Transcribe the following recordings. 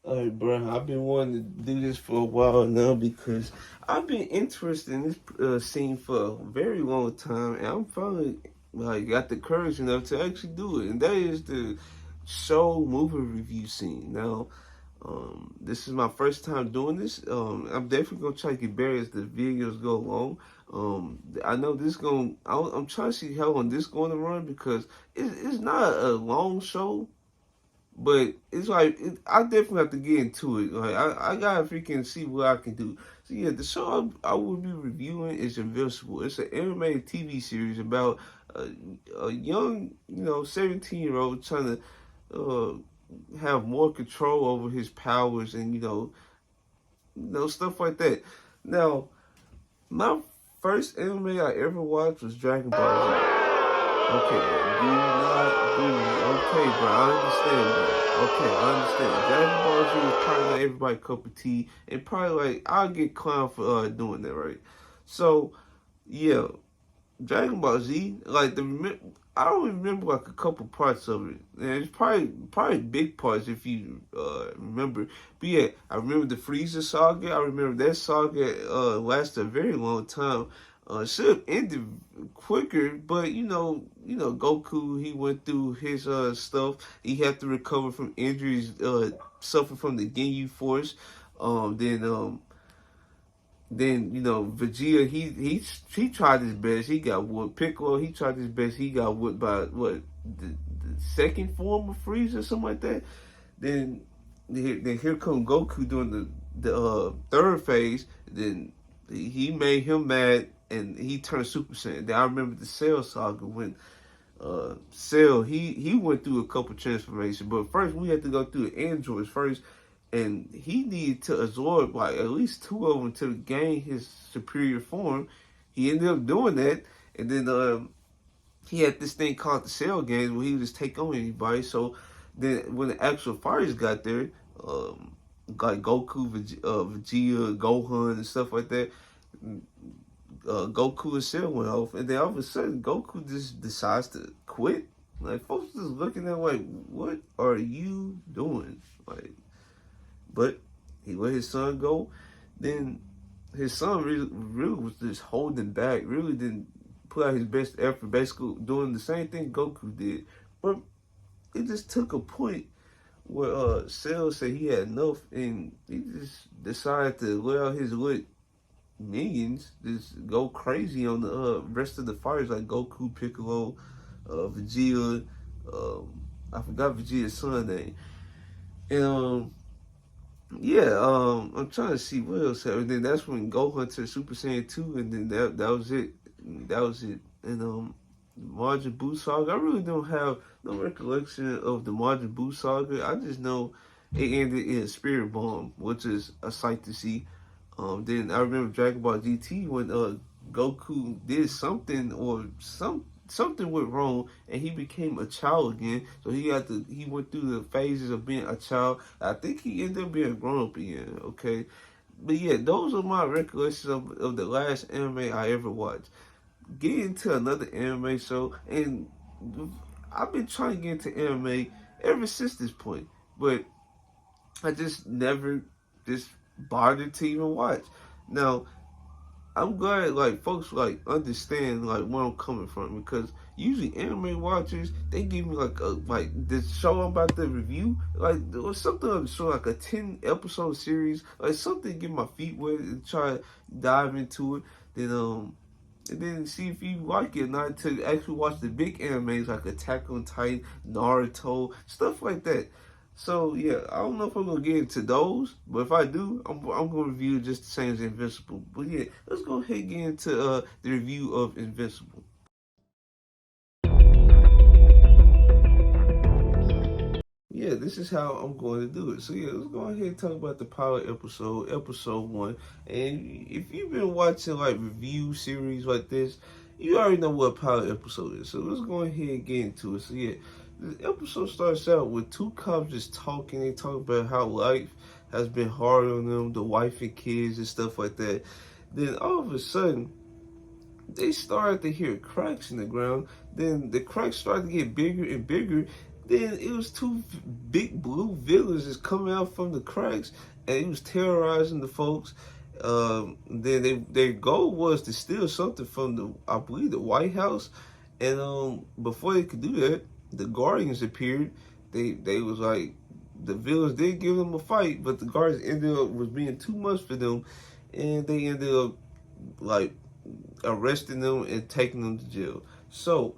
Alright, bro, I've been wanting to do this for a while now because I've been interested in this scene for a very long time, and I'm finally got the courage enough to actually do it, and that is the show movie review scene. Now, this is my first time doing this. I'm definitely gonna try to get better as the videos go along. I know this going. I'm trying to see how long this going to run because it's not a long show. But it's like I definitely have to get into it. Like I gotta freaking see what I can do. So yeah, the show I will be reviewing is Invincible. It's an animated TV series about a, a young, 17-year-old trying to have more control over his powers and stuff like that. Now, my first anime I ever watched was Dragon Ball Z. Okay, do not do it. Okay, bro, I understand, bro. Okay, I understand. Dragon Ball Z is probably not everybody's cup of tea, and probably I'll get clowned for doing that, right? So, yeah, Dragon Ball Z, I don't remember like a couple parts of it. And it's probably big parts if you remember. But yeah, I remember the Frieza saga. I remember that saga lasted a very long time. Should have ended quicker, but Goku, he went through his stuff. He had to recover from injuries, suffer from the Ginyu Force. Then Vegeta, he tried his best. He got whooped. Piccolo, he tried his best. He got whooped by the second form of Frieza or something like that. Then here come Goku doing the third phase. Then he made him mad and he turned Super Saiyan. Then I remember the Cell saga when Cell he went through a couple transformations, but first we had to go through the androids first, and he needed to absorb like at least two of them to gain his superior form. He ended up doing that, and then he had this thing called the Cell Games where he would just take on anybody. So then when the actual fighters got there, like Goku, Vegeta, Gohan, and stuff like that, Goku and Cell went off, and then all of a sudden Goku just decides to quit. Like folks just looking at him like, what are you doing? Like, but he let his son go. Then his son really was just holding back. Really didn't put out his best effort. Basically doing the same thing Goku did, but it just took a point where Cell said he had enough, and he just decided to let out his lit minions just go crazy on the rest of the fighters like Goku, Piccolo, Vegeta. I forgot Vegeta's son name. And yeah, I'm trying to see what else happened. Then that's when Gohan turned Super Saiyan 2, and then that was it. That was it. And Majin Buu saga. I really don't have no recollection of the Majin Buu saga. I just know it ended in a Spirit Bomb, which is a sight to see. Then I remember Dragon Ball GT when Goku did something or something went wrong and he became a child again. So he went through the phases of being a child. I think he ended up being a grown up again. Okay, but yeah, those are my recollections of the last anime I ever watched. Get into another anime show, and I've been trying to get into anime ever since this point, but I just never just bothered to even watch. Now, I'm glad like folks like understand like where I'm coming from because usually anime watchers they give me like this show I'm about to review like there was something on the show like a 10 episode series like something to get my feet wet and try to dive into it. And then see if you like it or not to actually watch the big animes like Attack on Titan, Naruto, stuff like that. So yeah, I don't know if I'm gonna get into those, but if I do, I'm gonna review just the same as Invincible. But yeah, let's go ahead and get into the review of Invincible. Yeah, this is how I'm going to do it. So yeah, let's go ahead and talk about the pilot episode, episode one. And if you've been watching like review series like this, you already know what a pilot episode is. So let's go ahead and get into it. So yeah, the episode starts out with two cops just talking. They talk about how life has been hard on them, the wife and kids and stuff like that. Then all of a sudden, they started to hear cracks in the ground. Then the cracks started to get bigger and bigger. Then it was two big blue villains just coming out from the cracks, and he was terrorizing the folks. Then their goal was to steal something from I believe the White House, and before they could do that, the Guardians appeared. They was like, the villains did give them a fight, but the Guardians ended up was being too much for them, and they ended up like arresting them and taking them to jail. So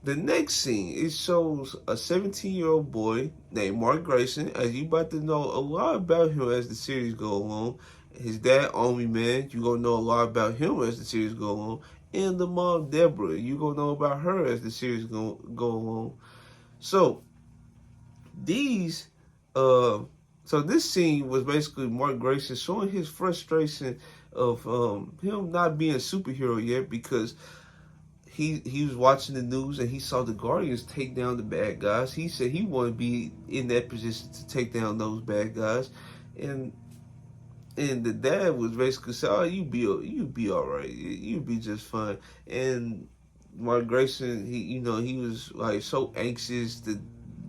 the next scene, it shows a 17-year-old boy named Mark Grayson. As you about to know a lot about him as the series go along. His dad, Army Man, you gonna know a lot about him as the series go along. And the mom, Deborah, you gonna know about her as the series go along. So these, so this scene was basically Mark Grayson showing his frustration of him not being a superhero yet, because he was watching the news and he saw the Guardians take down the bad guys. He said he wanted to be in that position to take down those bad guys, and the dad was basically saying, "Oh, you be all right. You be just fine." And Mark Grayson, he was like so anxious to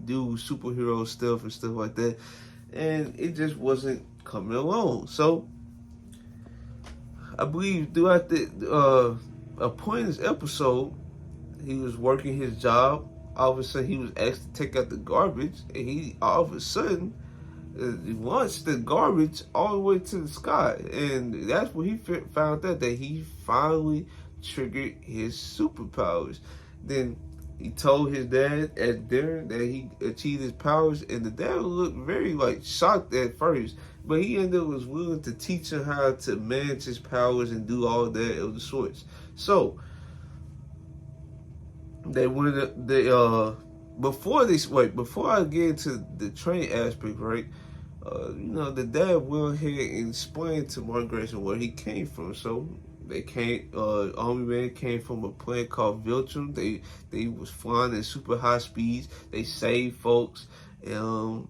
do superhero stuff and stuff like that, and it just wasn't coming along. So I believe throughout a point in this episode, he was working his job. All of a sudden, he was asked to take out the garbage, and he all of a sudden launched the garbage all the way to the sky, and that's when he found out that he finally triggered his superpowers. Then he told his dad at dinner that he achieved his powers, and the dad looked very like shocked at first, but he ended up was willing to teach him how to manage his powers and do all that of the sorts. So they went. Before I get into the train aspect, right? The dad went ahead and explained to Mark Grayson where he came from. So they came. Army Man came from a planet called Viltrum. They was flying at super high speeds. They saved folks. Army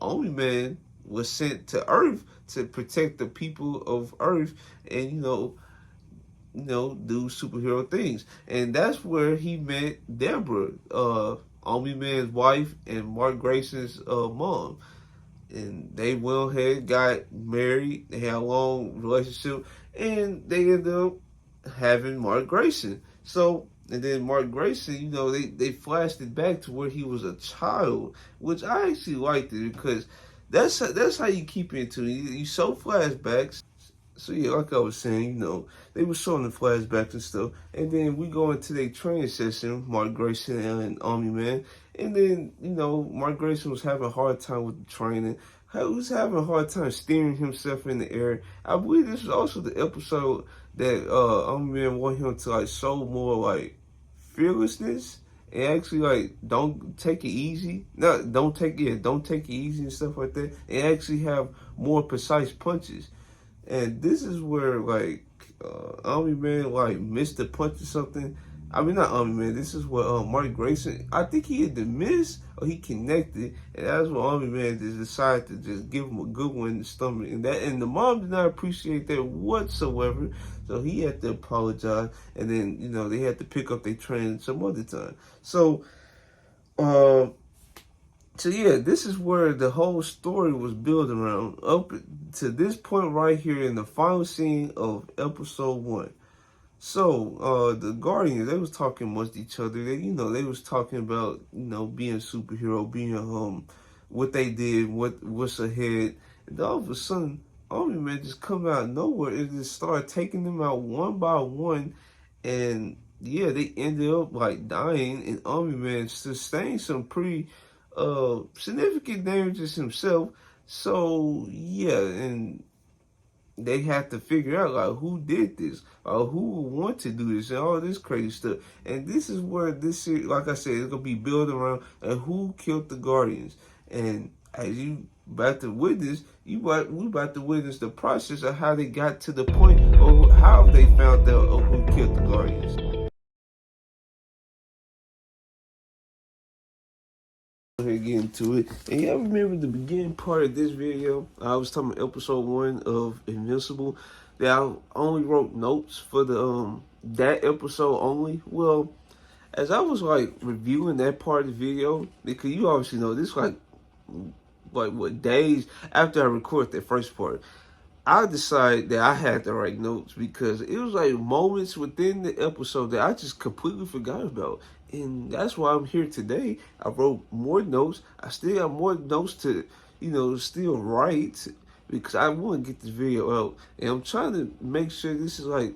Man was sent to Earth to protect the people of Earth, and do superhero things. And that's where he met Deborah, Army Man's wife and Mark Grayson's mom. And they went ahead, got married, they had a long relationship, and they ended up having Mark Grayson. So, and then Mark Grayson, they flashed it back to where he was a child, which I actually liked it, because that's how you keep into it. You show flashbacks. So yeah, like I was saying, they were showing the flashbacks and stuff, and then we go into their training session, Mark Grayson and Army Man, and then Mark Grayson was having a hard time with the training. He was having a hard time steering himself in the air. I believe this was also the episode that Army Man wanted him to like show more like fearlessness and actually like don't take it easy. Don't take it easy and stuff like that, and actually have more precise punches. And this is where Army Man missed the punch or something. I mean, not Army Man. This is where Mark Grayson, I think he had missed or he connected, and that's what Army Man just decided to just give him a good one in the stomach. And the mom did not appreciate that whatsoever. So he had to apologize, and then they had to pick up their train some other time. So So yeah, this is where the whole story was built around up to this point right here in the final scene of episode 1. So the Guardians, they was talking amongst each other. They was talking about being a superhero, being what they did, what's ahead. And all of a sudden, Army Man just come out of nowhere and just start taking them out one by one, and yeah, they ended up dying, and Army Man sustained some pretty significant damages himself. So yeah, and they have to figure out who did this, or who would want to do this, and all this crazy stuff. And this is where this series, like I said, it's gonna be built around and who killed the Guardians. And as you about to witness, we about to witness the process of how they got to the point, or how they found out of who killed the Guardians. Get into it. And y'all remember the beginning part of this video? I was talking about episode 1 of Invincible, that I only wrote notes for the that episode only. Well, as I was like reviewing that part of the video, because you obviously know this like what days after I recorded that first part, I decided that I had to write notes because it was like moments within the episode that I just completely forgot about. And that's why I'm here today. I wrote more notes. I still have more notes to, still write because I want to get this video out. And I'm trying to make sure this is like,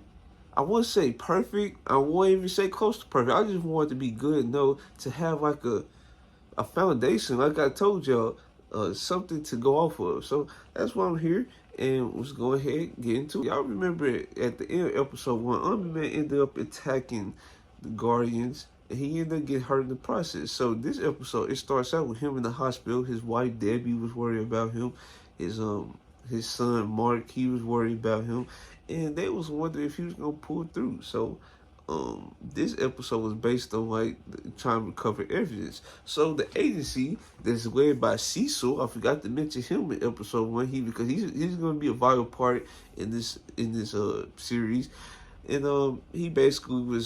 I won't say perfect. I won't even say close to perfect. I just want it to be good enough to have like a foundation, like I told y'all, something to go off of. So that's why I'm here, and let's go ahead and get into it. Y'all remember at the end of episode 1, Omni-Man ended up attacking the Guardians, and he ended up getting hurt in the process. So this episode, it starts out with him in the hospital. His wife Debbie was worried about him. His son Mark, he was worried about him, and they was wondering if he was gonna pull through. So this episode was based on like trying to recover evidence. So the agency that's led by Cecil, I forgot to mention him in episode 1, because he's going to be a vital part in this series, and he basically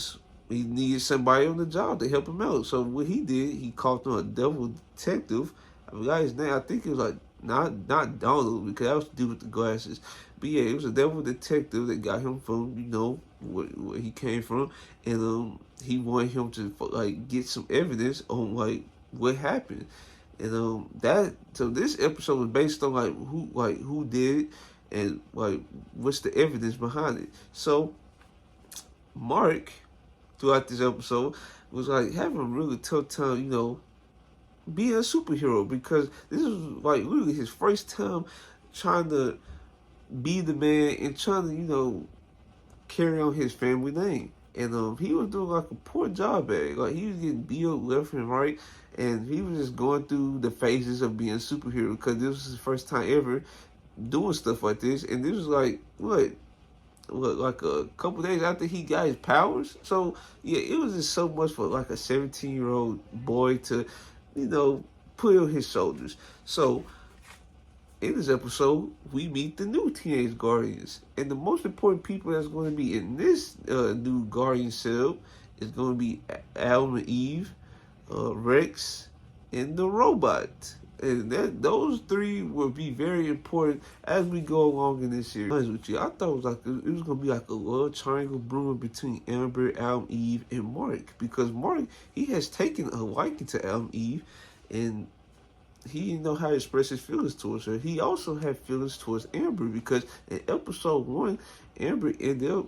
he needed somebody on the job to help him out. So what he did, he called on a devil detective. I forgot his name. I think it was like not Donald, because that was to do with the glasses. But yeah, it was a devil detective that got him from where he came from, and he wanted him to like get some evidence on like what happened, and so this episode was based on who did it, and like what's the evidence behind it. So Mark, throughout this episode, was like having a really tough time, being a superhero, because this was like really his first time trying to be the man and trying to, carry on his family name. And he was doing like a poor job at it. Like he was getting beat up left and right, and he was just going through the phases of being a superhero, because this was his first time ever doing stuff like this. And this was like like a couple days after he got his powers. So yeah, it was just so much for like a 17-year-old boy to, put on his shoulders. So in this episode, we meet the new Teenage Guardians. And the most important people that's going to be in this new Guardian cell is going to be Adam and Eve, Rex, and the robot. And those three will be very important as we go along in this series. With you, I thought it was gonna be like a little triangle brewing between Amber, Adam, Eve, and Mark, because Mark, he has taken a liking to Adam, Eve, and he didn't know how to express his feelings towards her. He also had feelings towards Amber, because in episode 1, Amber ended up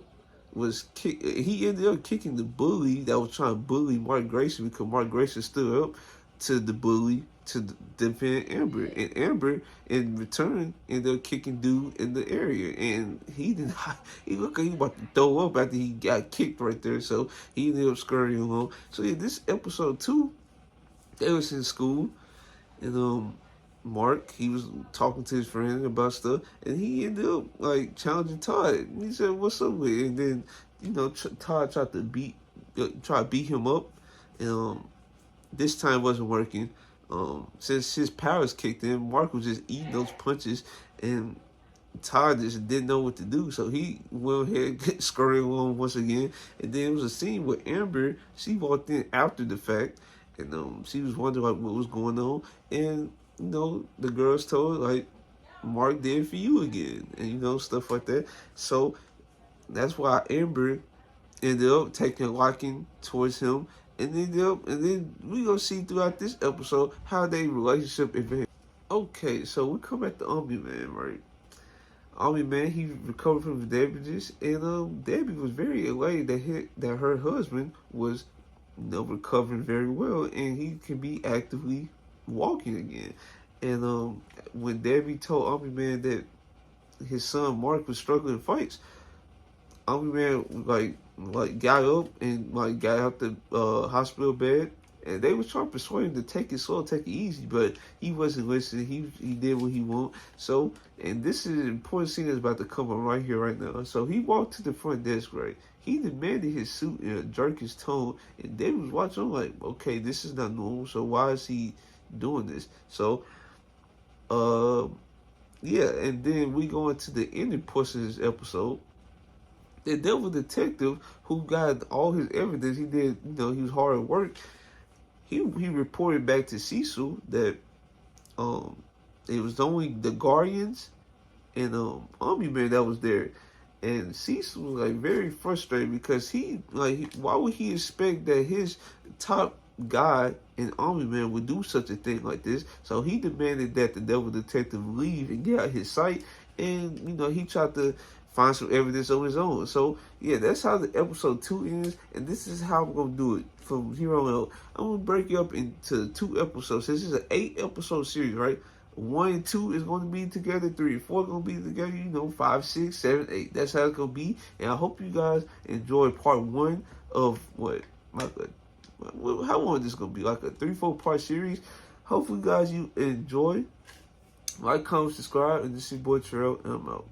kicking the bully that was trying to bully Mark Grayson, because Mark Grayson stood up to the bully to defend Amber, and Amber in return ended up kicking dude in the area, and he looked like he about to throw up after he got kicked right there. So he ended up scurrying along. So yeah, this episode 2, they was in school, and Mark, he was talking to his friend about stuff, and he ended up like challenging Todd. He said, "What's up with it?" And then Todd tried to beat him up, and this time wasn't working. Since his powers kicked in, Mark was just eating those punches, and Todd just didn't know what to do. So he went ahead scurrying along once again. And then it was a scene where Amber, she walked in after the fact, and she was wondering like what was going on. And the girls told her like, Mark did for you again, and stuff like that. So that's why Amber ended up taking a liking towards him. And then we gonna see throughout this episode how their relationship advanced. Okay, so we come back to Omni-Man, right? Omni-Man, he recovered from the damages, and Debbie was very elated that her husband was recovering very well, and he can be actively walking again. And when Debbie told Omni-Man that his son Mark was struggling in fights, Omni-Man like got up and like got out the hospital bed, and they was trying to persuade him to take it slow, take it easy, but he wasn't listening. He did what he wanted. So, and this is an important scene that's about to come on right here, right now. So he walked to the front desk, right? He demanded his suit in a jerkish tone, and they was watching him like, okay, this is not normal. So why is he doing this? So, yeah, and then we go into the ending portion of this episode. the devil detective who got all his evidence, he did, he was hard at work. He reported back to Cecil that it was only the Guardians and Omni-Man that was there. And Cecil was like very frustrated because why would he expect that his top guy and Omni-Man would do such a thing like this? So he demanded that the devil detective leave and get out his sight. And he tried to find some evidence on his own. So yeah, that's how the episode 2 ends, and this is how I'm gonna do it from here on out. I'm gonna break it up into 2 episodes. This is an 8-episode series, right? 1 and 2 is going to be together. 3 and 4 going to be together. 5, 6, 7, 8. That's how it's going to be. And I hope you guys enjoy part 1 of how long is this going to be? Like a 3-4 part series. Hopefully, guys, you enjoy. Like, comment, subscribe, and this is your boy Terrell, and I'm out.